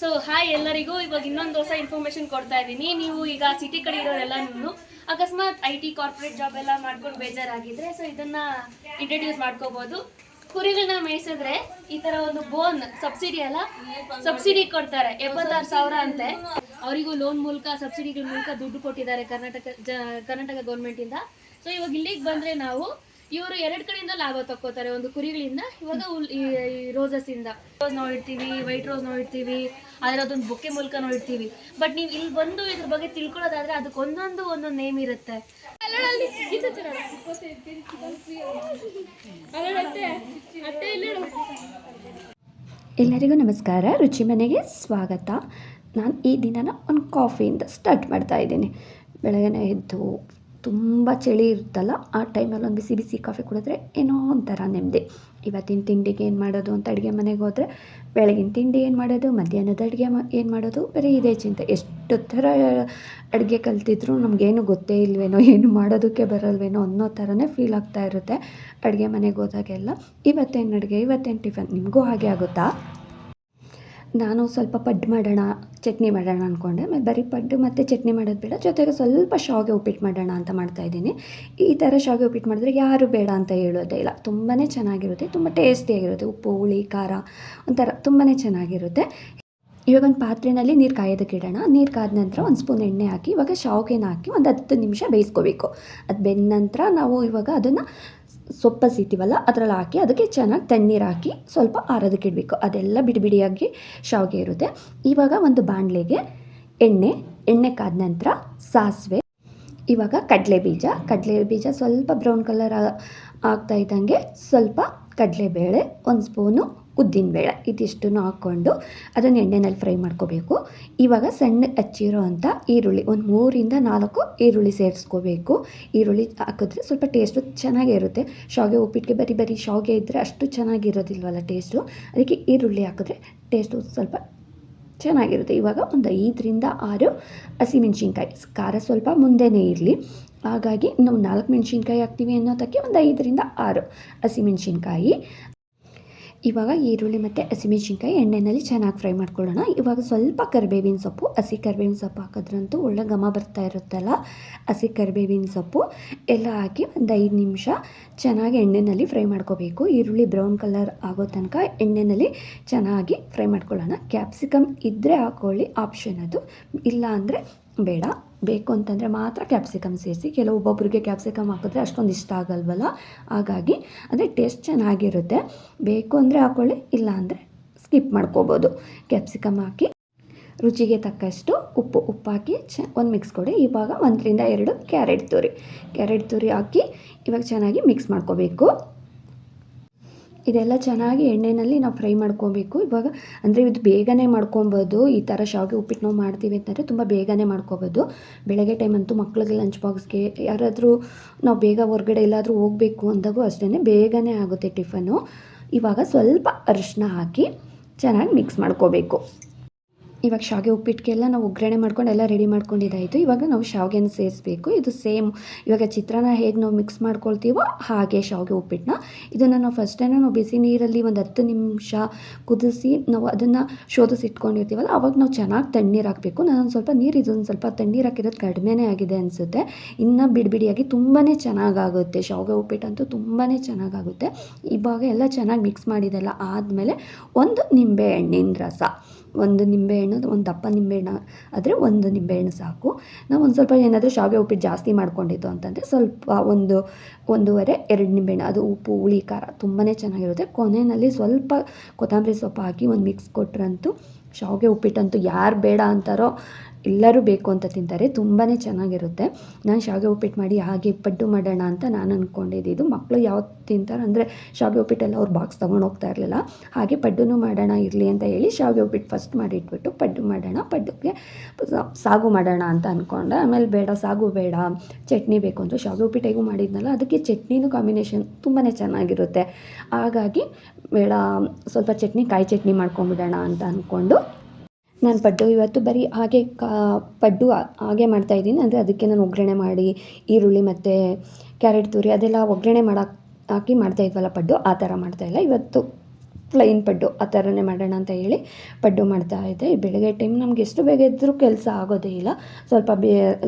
So hi ಎಲ್ಲರಿಗೂ. ಇವಾಗ ಇನ್ನೊಂದು ಹೊಸ ಇನ್ಫಾರ್ಮೇಶನ್ ಕೊಡ್ತಾ ಇದ್ದೀನಿ. ನೀವು ಈಗ ಸಿಟಿ ಕಡೆ ಇರೋರೆಲ್ಲನೂ ಅಕಸ್ಮಾತ್ IT ಕಾರ್ಪೊರೇಟ್ ಜಾಬ್ ಎಲ್ಲ ಮಾಡ್ಕೊಂಡು ಬೇಜಾರಾಗಿದ್ರೆ ಸೊ ಇದನ್ನ ಇಂಟ್ರಡ್ಯೂಸ್ ಮಾಡ್ಕೋಬಹುದು. ಕುರಿಗಳನ್ನ ಮೇಯಿಸಿದ್ರೆ ಈ ತರ ಒಂದು ಬೋನ್ ಸಬ್ಸಿಡಿ ಕೊಡ್ತಾರೆ 76,000 ಅಂತೆ. ಅವರಿಗೂ ಲೋನ್ ಮೂಲಕ ಸಬ್ಸಿಡಿಗಳ ಮೂಲಕ ದುಡ್ಡು ಕೊಟ್ಟಿದ್ದಾರೆ ಕರ್ನಾಟಕ ಗೌರ್ಮೆಂಟ್ ಇಂದ. ಸೊ ಇವಾಗ ಇಲ್ಲಿಗೆ ಬಂದ್ರೆ ನಾವು ಇವರು 2 ಕಡೆಯಿಂದ ಲಾಭ ತಕ್ಕೋತಾರೆ. ಒಂದು ಕುರಿಗಳಿಂದ, ಇವಾಗ ಈ ರೋಸಸ್ ಇಂದ ರೋಸ್ ನೋಡಿರ್ತೀವಿ, ವೈಟ್ ರೋಸ್ ನೋಡಿರ್ತೀವಿ, ಆದರೆ ಅದೊಂದು ಬೊಕ್ಕೆ ಮೂಲಕ ನೋಡಿರ್ತೀವಿ. ಬಟ್ ನೀವು ಇಲ್ಲಿ ಬಂದು ಇದ್ರ ಬಗ್ಗೆ ತಿಳ್ಕೊಳ್ಳೋದಾದ್ರೆ ಅದಕ್ಕೆ ಒಂದೊಂದು ನೇಮ್ ಇರುತ್ತೆ. ಎಲ್ಲರಿಗೂ ನಮಸ್ಕಾರ, ರುಚಿ ಮನೆಗೆ ಸ್ವಾಗತ. ನಾನು ಈ ದಿನನ ಒಂದು ಕಾಫಿಯಿಂದ ಸ್ಟಾರ್ಟ್ ಮಾಡ್ತಾ ಇದ್ದೀನಿ. ಬೆಳಗ್ಗೆ ಎದ್ದು ತುಂಬ ಚಳಿ ಇರುತ್ತಲ್ಲ, ಆ ಟೈಮಲ್ಲಿ ಒಂದು ಬಿಸಿ ಬಿಸಿ ಕಾಫಿ ಕುಡಿದ್ರೆ ಏನೋ ಒಂಥರ ನೆಮ್ಮದಿ. ಇವತ್ತಿನ ತಿಂಡಿಗೆ ಏನು ಮಾಡೋದು ಅಂತ ಅಡುಗೆ ಮನೆಗೆ ಹೋದರೆ ಬೆಳಗಿನ ತಿಂಡಿ ಏನು ಮಾಡೋದು, ಮಧ್ಯಾಹ್ನದ ಅಡುಗೆ ಏನು ಮಾಡೋದು, ಬರೀ ಇದೇ ಚಿಂತೆ. ಎಷ್ಟು ಥರ ಅಡುಗೆ ಕಲ್ತಿದ್ರು ನಮಗೇನು ಗೊತ್ತೇ ಇಲ್ವೇನೋ, ಏನು ಮಾಡೋದಕ್ಕೆ ಬರಲ್ವೇನೋ ಅನ್ನೋ ಥರನೇ ಫೀಲ್ ಆಗ್ತಾ ಇರುತ್ತೆ ಅಡುಗೆ ಮನೆಗೆ ಹೋದಾಗೆಲ್ಲ. ಇವತ್ತೇನು ಅಡುಗೆ, ಇವತ್ತೇನು ಟಿಫನ್, ನಿಮಗೂ ಹಾಗೆ ಆಗುತ್ತಾ? ನಾನು ಸ್ವಲ್ಪ ಪಡ್ಡು ಮಾಡೋಣ, ಚಟ್ನಿ ಮಾಡೋಣ ಅಂದ್ಕೊಂಡೆ. ಆಮೇಲೆ ಬರೀ ಪಡ್ಡು ಮತ್ತು ಚಟ್ನಿ ಮಾಡೋದು ಬೇಡ, ಜೊತೆಗೆ ಸ್ವಲ್ಪ ಶಾವಿಗೆ ಉಪ್ಪಿಟ್ಟು ಮಾಡೋಣ ಅಂತ ಮಾಡ್ತಾಯಿದ್ದೀನಿ. ಈ ಥರ ಶಾವಿಗೆ ಉಪ್ಪಿಟ್ಟು ಮಾಡಿದ್ರೆ ಯಾರು ಬೇಡ ಅಂತ ಹೇಳೋದೇ ಇಲ್ಲ. ತುಂಬಾ ಚೆನ್ನಾಗಿರುತ್ತೆ, ತುಂಬ ಟೇಸ್ಟಿಯಾಗಿರುತ್ತೆ. ಉಪ್ಪು, ಹುಳಿ, ಖಾರ ಒಂಥರ ತುಂಬಾ ಚೆನ್ನಾಗಿರುತ್ತೆ. ಇವಾಗ ಒಂದು ಪಾತ್ರೆಯಲ್ಲಿ ನೀರು ಕಾಯೋದಕ್ಕೆ ಇಡೋಣ. ನೀರು ಕಾದ ನಂತರ ಒಂದು ಸ್ಪೂನ್ ಎಣ್ಣೆ ಹಾಕಿ ಇವಾಗ ಶಾವಿಗೆನ ಹಾಕಿ ಒಂದು 10 ನಿಮಿಷ ಬೇಯಿಸ್ಕೋಬೇಕು. ಅದು ಬೆಂದ ನಂತರ ನಾವು ಇವಾಗ ಅದನ್ನು ಸೊಪ್ಪು ಸೀತೀವಲ್ಲ ಅದರಲ್ಲಿ ಹಾಕಿ ಅದಕ್ಕೆ ಚೆನ್ನಾಗಿ ತಣ್ಣೀರು ಹಾಕಿ ಸ್ವಲ್ಪ ಆರೋದಕ್ಕೆ ಇಡಬೇಕು. ಅದೆಲ್ಲ ಬಿಡಿ ಬಿಡಿಯಾಗಿ ಶಾವಿಗೆ ಇರುತ್ತೆ. ಇವಾಗ ಒಂದು ಬಾಣಲೆಗೆ ಎಣ್ಣೆ ಕಾದ ನಂತರ ಸಾಸಿವೆ, ಇವಾಗ ಕಡಲೆ ಬೀಜ ಸ್ವಲ್ಪ ಬ್ರೌನ್ ಕಲರ್ ಆಗ್ತಾ ಇದ್ದಂಗೆ ಸ್ವಲ್ಪ ಕಡಲೆಬೇಳೆ, ಒಂದು ಸ್ಪೂನು ಉದ್ದಿನಬೇಳೆ, ಇದಿಷ್ಟನ್ನು ಹಾಕ್ಕೊಂಡು ಅದನ್ನು ಎಣ್ಣೆಯಲ್ಲಿ ಫ್ರೈ ಮಾಡ್ಕೋಬೇಕು. ಇವಾಗ ಸಣ್ಣ ಹಚ್ಚಿರೋ ಅಂಥ ಈರುಳ್ಳಿ, ಒಂದು 3ರಿಂದ 4 ಈರುಳ್ಳಿ ಸೇರಿಸ್ಕೋಬೇಕು. ಈರುಳ್ಳಿ ಹಾಕಿದ್ರೆ ಸ್ವಲ್ಪ ಟೇಸ್ಟು ಚೆನ್ನಾಗಿರುತ್ತೆ. ಶಾವಿಗೆ ಉಪ್ಪಿಟ್ಟಿಗೆ ಬರೀ ಶಾವಿಗೆ ಇದ್ದರೆ ಅಷ್ಟು ಚೆನ್ನಾಗಿರೋದಿಲ್ವಲ್ಲ ಟೇಸ್ಟು, ಅದಕ್ಕೆ ಈರುಳ್ಳಿ ಹಾಕಿದ್ರೆ ಟೇಸ್ಟು ಸ್ವಲ್ಪ ಚೆನ್ನಾಗಿರುತ್ತೆ. ಇವಾಗ ಒಂದು 5ರಿಂದ 6 ಹಸಿಮೆಣ್ಸಿನ್ಕಾಯಿ, ಖಾರ ಸ್ವಲ್ಪ ಮುಂದೆನೇ ಇರಲಿ, ಹಾಗಾಗಿ ನಾವು 4 ಮೆಣಸಿನ್ಕಾಯಿ ಹಾಕ್ತೀವಿ ಅನ್ನೋದಕ್ಕೆ ಒಂದು 5ರಿಂದ 6 ಹಸಿಮೆಣ್ಸಿನ್ಕಾಯಿ. ಇವಾಗ ಈರುಳ್ಳಿ ಮತ್ತು ಹಸಿಮೆಣ್ಸಿನ್ಕಾಯಿ ಎಣ್ಣೆಯಲ್ಲಿ ಚೆನ್ನಾಗಿ ಫ್ರೈ ಮಾಡ್ಕೊಳ್ಳೋಣ. ಇವಾಗ ಸ್ವಲ್ಪ ಕರಿಬೇವಿನ ಸೊಪ್ಪು, ಹಸಿ ಕರಿಬೇವಿನ ಸೊಪ್ಪು ಹಾಕಿದ್ರಂತೂ ಒಳ್ಳೆ ಘಮ ಬರ್ತಾ ಇರುತ್ತಲ್ಲ, ಹಸಿ ಕರಿಬೇವಿನ ಸೊಪ್ಪು ಎಲ್ಲ ಹಾಕಿ ಒಂದು 5 ನಿಮಿಷ ಚೆನ್ನಾಗಿ ಎಣ್ಣೆಯಲ್ಲಿ ಫ್ರೈ ಮಾಡ್ಕೋಬೇಕು. ಈರುಳ್ಳಿ ಬ್ರೌನ್ ಕಲರ್ ಆಗೋ ತನಕ ಎಣ್ಣೆಯಲ್ಲಿ ಚೆನ್ನಾಗಿ ಫ್ರೈ ಮಾಡ್ಕೊಳ್ಳೋಣ. ಕ್ಯಾಪ್ಸಿಕಮ್ ಇದ್ದರೆ ಹಾಕ್ಕೊಳ್ಳಿ, ಆಪ್ಷನ್ ಅದು, ಇಲ್ಲ ಅಂದರೆ ಬೇಡ. ಬೇಕು ಅಂತಂದರೆ ಮಾತ್ರ ಕ್ಯಾಪ್ಸಿಕಮ್ ಸೇರಿಸಿ. ಒಬ್ಬೊಬ್ಬರಿಗೆ ಕ್ಯಾಪ್ಸಿಕಮ್ ಹಾಕಿದ್ರೆ ಅಷ್ಟೊಂದು ಇಷ್ಟ ಆಗಲ್ವಲ್ಲ, ಹಾಗಾಗಿ ಅಂದರೆ ಟೇಸ್ಟ್ ಚೆನ್ನಾಗಿರುತ್ತೆ. ಬೇಕು ಅಂದರೆ ಹಾಕ್ಕೊಳ್ಳಿ, ಇಲ್ಲ ಅಂದರೆ ಸ್ಕಿಪ್ ಮಾಡ್ಕೋಬೋದು. ಕ್ಯಾಪ್ಸಿಕಮ್ ಹಾಕಿ ರುಚಿಗೆ ತಕ್ಕಷ್ಟು ಉಪ್ಪು ಹಾಕಿ ಒಂದು ಮಿಕ್ಸ್ ಕೊಡಿ. ಇವಾಗ 1ರಿಂದ 2 ಕ್ಯಾರೆಟ್ ತುರಿ ಹಾಕಿ ಇವಾಗ ಚೆನ್ನಾಗಿ ಮಿಕ್ಸ್ ಮಾಡ್ಕೋಬೇಕು. ಇದೆಲ್ಲ ಚೆನ್ನಾಗಿ ಎಣ್ಣೆಯಲ್ಲಿ ನಾವು ಫ್ರೈ ಮಾಡ್ಕೋಬೇಕು. ಇವಾಗ ಅಂದರೆ ಇದು ಬೇಗನೆ ಮಾಡ್ಕೊಬೋದು. ಈ ಥರ ಶಾವಿಗೆ ಉಪ್ಪಿಟ್ಟು ನಾವು ಮಾಡ್ತೀವಿ ಅಂತಂದರೆ ತುಂಬ ಬೇಗನೆ ಮಾಡ್ಕೋಬೋದು. ಬೆಳಗ್ಗೆ ಟೈಮ್ ಅಂತೂ ಮಕ್ಕಳಿಗೆ ಲಂಚ್ ಬಾಕ್ಸ್ಗೆ ಯಾರಾದರೂ ನಾವು ಬೇಗ ಹೊರಗಡೆ ಎಲ್ಲಾದರೂ ಹೋಗಬೇಕು ಅಂದಾಗೂ ಅಷ್ಟೇ ಬೇಗನೆ ಆಗುತ್ತೆ ಟಿಫನು. ಇವಾಗ ಸ್ವಲ್ಪ ಅರಿಶಿನ ಹಾಕಿ ಚೆನ್ನಾಗಿ ಮಿಕ್ಸ್ ಮಾಡ್ಕೋಬೇಕು. ಇವಾಗ ಶಾವಿಗೆ ಉಪ್ಪಿಟ್ಟಿಗೆಲ್ಲ ನಾವು ಒಗ್ಗರಣೆ ಮಾಡ್ಕೊಂಡು ಎಲ್ಲ ರೆಡಿ ಮಾಡ್ಕೊಂಡಿದ್ದಾಯಿತು. ಇವಾಗ ನಾವು ಶಾವಿಗೆನ ಸೇರಿಸ್ಬೇಕು. ಇದು ಸೇಮ್ ಇವಾಗ ಚಿತ್ರಾನ್ನ ಹೇಗೆ ನಾವು ಮಿಕ್ಸ್ ಮಾಡ್ಕೊಳ್ತೀವೋ ಹಾಗೆ ಶಾವಿಗೆ ಉಪ್ಪಿಟ್ಟನ್ನ ಇದನ್ನು ನಾವು ಫಸ್ಟೇನೆ ನಾವು ಬಿಸಿ ನೀರಲ್ಲಿ ಒಂದು 10 ನಿಮಿಷ ಕುದಿಸಿ ನಾವು ಅದನ್ನು ಶೋಧಿಸಿಟ್ಕೊಂಡಿರ್ತೀವಲ್ಲ, ಅವಾಗ ನಾವು ಚೆನ್ನಾಗಿ ತಣ್ಣೀರು ಹಾಕಬೇಕು. ನಾನೊಂದು ಸ್ವಲ್ಪ ಇದೊಂದು ಸ್ವಲ್ಪ ತಣ್ಣೀರು ಹಾಕಿರೋದು ಕಡಿಮೆನೇ ಆಗಿದೆ ಅನಿಸುತ್ತೆ. ಇನ್ನು ಬಿಡಿಯಾಗಿ ತುಂಬಾ ಚೆನ್ನಾಗಾಗುತ್ತೆ ಶಾವಿಗೆ ಉಪ್ಪಿಟ್ಟಂತೂ, ತುಂಬಾ ಚೆನ್ನಾಗಾಗುತ್ತೆ. ಇವಾಗ ಎಲ್ಲ ಚೆನ್ನಾಗಿ ಮಿಕ್ಸ್ ಮಾಡಿದೆಲ್ಲ ಆದಮೇಲೆ ಒಂದು ನಿಂಬೆಹಣ್ಣಿನ ರಸ, ಒಂದು ನಿಂಬೆಹಣ್ಣು, ಒಂದು ದಪ್ಪ ನಿಂಬೆಹಣ್ಣು ಆದರೆ ಒಂದು ನಿಂಬೆಹಣ್ಣು ಸಾಕು. ನಾವು ಒಂದು ಸ್ವಲ್ಪ ಏನಾದರೂ ಶಾವಿಗೆ ಉಪ್ಪಿಟ್ಟು ಜಾಸ್ತಿ ಮಾಡ್ಕೊಂಡಿದ್ದು ಅಂತಂದರೆ ಸ್ವಲ್ಪ 1.5-2 ನಿಂಬೆಹಣ್ಣು, ಅದು ಉಪ್ಪು, ಹುಳಿ, ಖಾರ ತುಂಬಾ ಚೆನ್ನಾಗಿರುತ್ತೆ. ಕೊನೆಯಲ್ಲಿ ಸ್ವಲ್ಪ ಕೊತ್ತಂಬರಿ ಸೊಪ್ಪು ಹಾಕಿ ಒಂದು ಮಿಕ್ಸ್ ಕೊಟ್ರಂತೂ ಶಾವಿಗೆ ಉಪ್ಪಿಟ್ಟಂತೂ ಯಾರು ಬೇಡ ಅಂತಾರೋ ಎಲ್ಲರೂ ಬೇಕು ಅಂತ ತಿಂತಾರೆ. ತುಂಬಾ ಚೆನ್ನಾಗಿರುತ್ತೆ. ನಾನು ಶಾವಿಗೆ ಉಪ್ಪಿಟ್ಟು ಮಾಡಿ ಹಾಗೆ ಪಡ್ಡು ಮಾಡೋಣ ಅಂತ ನಾನು ಅಂದ್ಕೊಂಡಿದ್ದು. ಮಕ್ಕಳು ಯಾವ್ದು ತಿಂತಾರೆ ಅಂದರೆ ಶಾವಿಗೆ ಉಪ್ಪಿಟ್ಟೆಲ್ಲ ಅವ್ರು ಬಾಕ್ಸ್ ತೊಗೊಂಡು ಹೋಗ್ತಾ ಇರಲಿಲ್ಲ, ಹಾಗೆ ಪಡ್ಡು ಮಾಡೋಣ ಇರಲಿ ಅಂತ ಹೇಳಿ ಶಾವಿಗೆ ಉಪ್ಪಿಟ್ಟು ಫಸ್ಟ್ ಮಾಡಿಟ್ಬಿಟ್ಟು ಪಡ್ಡು ಮಾಡೋಣ, ಪಡ್ಡುಗೆ ಸಾಗು ಮಾಡೋಣ ಅಂತ ಅಂದ್ಕೊಂಡೆ. ಆಮೇಲೆ ಬೇಡ, ಸಾಗು ಬೇಡ, ಚಟ್ನಿ ಬೇಕು ಅಂತ ಶಾವಿಗೆ ಉಪ್ಪಿಟ್ಟು ಹೇಗೂ ಮಾಡಿದ್ನಲ್ಲ, ಅದಕ್ಕೆ ಚಟ್ನಿನೂ ಕಾಂಬಿನೇಷನ್ ತುಂಬಾ ಚೆನ್ನಾಗಿರುತ್ತೆ. ಹಾಗಾಗಿ ಬೇಡ, ಸ್ವಲ್ಪ ಕಾಯಿ ಚಟ್ನಿ ಮಾಡ್ಕೊಂಬಿಡೋಣ ಅಂತ ಅಂದ್ಕೊಂಡು ನಾನು ಪಡ್ಡು ಇವತ್ತು ಬರೀ ಹಾಗೆ ಪಡ್ಡು ಹಾಗೆ ಮಾಡ್ತಾಯಿದ್ದೀನಿ. ಅಂದರೆ ಅದಕ್ಕೆ ನಾನು ಒಗ್ಗರಣೆ ಮಾಡಿ ಈರುಳ್ಳಿ ಮತ್ತು ಕ್ಯಾರೆಟ್ ತುರಿ ಅದೆಲ್ಲ ಒಗ್ಗರಣೆ ಹಾಕಿ ಮಾಡ್ತಾಯಿದ್ವಲ್ಲ ಪಡ್ಡು, ಆ ಥರ ಮಾಡ್ತಾಯಿಲ್ಲ ಇವತ್ತು. ಪ್ಲೈನ್ ಪಡ್ಡು ಆ ಥರನೇ ಮಾಡೋಣ ಅಂತ ಹೇಳಿ ಪಡ್ಡು ಮಾಡ್ತಾಯಿದ್ದೆ. ಈ ಬೆಳಗ್ಗೆ ಟೈಮ್ ನಮ್ಗೆ ಎಷ್ಟು ಬೇಗ ಇದ್ದರೂ ಕೆಲಸ ಆಗೋದೇ ಇಲ್ಲ, ಸ್ವಲ್ಪ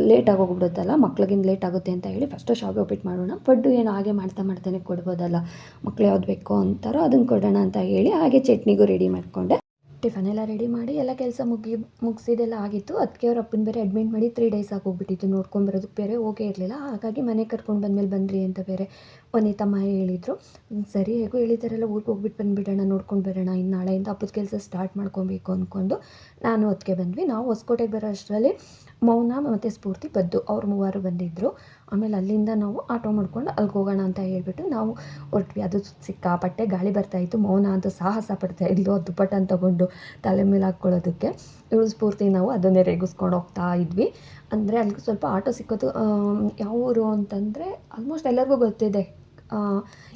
ಲೇಟಾಗಿ ಹೋಗ್ಬಿಡುತ್ತಲ್ಲ, ಮಕ್ಳಿಗಿಂತ ಲೇಟ್ ಆಗುತ್ತೆ ಅಂತ ಹೇಳಿ ಫಸ್ಟು ಶಾವಿಗೆ ಉಪ್ಪಿಟ್ಟು ಮಾಡೋಣ, ಪಡ್ಡು ಏನು ಹಾಗೆ ಮಾಡ್ತಾನೆ ಕೊಡ್ಬೋದಲ್ಲ, ಮಕ್ಳು ಯಾವ್ದು ಬೇಕೋ ಅಂತಾರೋ ಅದನ್ನು ಕೊಡೋಣ ಅಂತ ಹೇಳಿ ಹಾಗೆ ಚಟ್ನಿಗೂ ರೆಡಿ ಮಾಡಿಕೊಂಡೆ. ಟಿಫನ್ ಎಲ್ಲ ರೆಡಿ ಮಾಡಿ ಎಲ್ಲ ಕೆಲಸ ಮುಗಿಸಿದೆಲ್ಲ ಆಗಿತ್ತು. ಅದಕ್ಕೆ ಅವ್ರ ಅಪ್ಪನ ಬೇರೆ ಅಡ್ಮಿಟ್ ಮಾಡಿ 3 ಡೇಸ್ ಆಗೋಗ್ಬಿಟ್ಟಿತ್ತು, ನೋಡ್ಕೊಂಬರೋದಕ್ಕೆ ಬೇರೆ ಹೋಗೇ ಇರಲಿಲ್ಲ. ಹಾಗಾಗಿ ಮನೆ ಕರ್ಕೊಂಡು ಬಂದಮೇಲೆ ಬನ್ನಿರಿ ಅಂತ ಬೇರೆ ವನಿತಮ್ಮ ಹೇಳಿದರು. ಸರಿ ಹೇಗೂ ಹೇಳಿದಾರೆಲ್ಲ ಊರಿಗೆ ಹೋಗ್ಬಿಟ್ಟು ಬಂದುಬಿಡೋಣ, ನೋಡ್ಕೊಂಡು ಬರೋಣ, ಇನ್ನು ನಾಳೆಯಿಂದ ಹಬ್ಬದ ಕೆಲಸ ಸ್ಟಾರ್ಟ್ ಮಾಡ್ಕೊಬೇಕು ಅಂದ್ಕೊಂಡು ನಾನು ಅದಕ್ಕೆ ಬಂದ್ವಿ. ನಾವು ಹೊಸಕೋಟೆಗೆ ಬರೋ ಅಷ್ಟರಲ್ಲಿ ಮೌನ ಮತ್ತು ಸ್ಫೂರ್ತಿ ಪದ್ದು ಅವ್ರು 3 ಬಂದಿದ್ದರು. ಆಮೇಲೆ ಅಲ್ಲಿಂದ ನಾವು ಆಟೋ ಮಾಡ್ಕೊಂಡು ಅಲ್ಲಿಗೆ ಹೋಗೋಣ ಅಂತ ಹೇಳ್ಬಿಟ್ಟು ನಾವು ಹೊರಟ್ವಿ. ಅದು ಸಿಕ್ಕಾಪಟ್ಟೆ ಗಾಳಿ ಬರ್ತಾಯಿತ್ತು. ಮೌನ ಅಂತೂ ಸಾಹಸ ಪಡ್ತಾಯಿದ್ಲು ಅದು ದುಪ್ಪಟ್ಟನ್ನು ತೊಗೊಂಡು ತಲೆ ಮೇಲೆ ಹಾಕ್ಕೊಳ್ಳೋದಕ್ಕೆ. ಇವಳು ಸ್ಫೂರ್ತಿ ನಾವು ಅದನ್ನೇ ರೇಗಿಸ್ಕೊಂಡು ಹೋಗ್ತಾ ಇದ್ವಿ. ಅಂದರೆ ಅಲ್ಲಿಗೆ ಸ್ವಲ್ಪ ಆಟೋ ಸಿಕ್ಕೋದು. ಯಾವ ಊರು ಅಂತಂದರೆ ಆಲ್ಮೋಸ್ಟ್ ಎಲ್ಲರಿಗೂ ಗೊತ್ತಿದೆ,